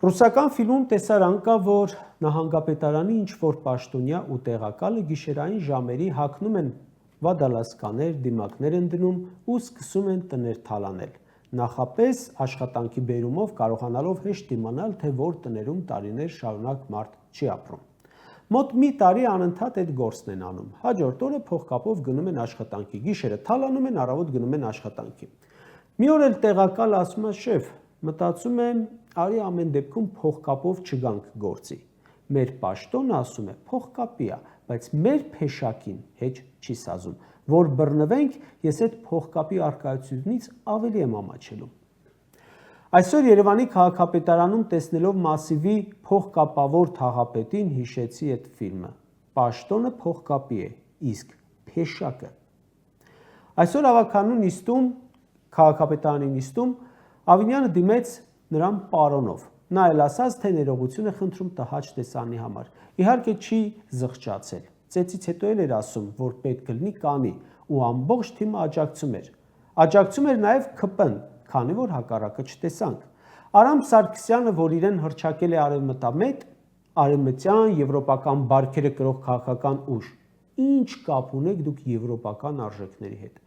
Ռուսական ֆիլմում տեսարան կա, որ նահանգապետարանի ինչ-որ պաշտոնյա ու տեղակալը գիշերային ժամերի հագնում են վադալասկաներ, դիմակներ են դնում ու սկսում են տներ թալանել, նախապես աշխատանքի բերումով կարողանալով հեշտ դիմանալ, թե որ տներում տարիներ շարունակ մարդ չի ապրում։ Մոտ մի տարի անընդհատ այդ գործն են անում, հաջորդ օրը փողկապով գնում են աշխատանքի, գիշերը թալանում են, առավոտ գնում են աշխատանքի։ Մի օր էլ տեղակալը ասում է՝ շեֆ, մտածում եմ, արի ամեն դեպքում փողկապով չգանք գործի։ Մեր պաշտոնը ասում է փողկապի է, բայց մեր փեշակին հեչ չի սազում, որ բռնվենք, ես այդ փողկապի առկայությունից ավելի եմ ամաչելում։ Այսօր Երևանի քաղաքապետարանում տեսնելով Մասիվի փողկապավոր թաղապետին հիշեցի այդ ֆիլմը։ Պաշտոնը փողկապի է, իսկ փեշակը։ Այսօր ավականու նիստում, քաղաքապետարանի նիստում Ավինյանը դիմեց նրան պարոնով։ Նա էլ ասաց, թե ներողություն է խնդրում տհաճ տեսանի համար։ Իհարկե չի զղջացել։ Ծեծից հետո էլ էր ասում, որ պետք կլինի կանի, ու ամբողջ թիմը աջակցում էր։ Աջակցում էր նաև ՔՊ-ն, քանի որ հակառակը չտեսանք։ Արամ Սարգսյանը, որ իրեն հռչակել է արևմտամետ, արևմտյան եվրոպական բարքերը կրող քաղաքական ուժ, ինչ կապ ունեք դուք եվրոպական արժեքների հետ։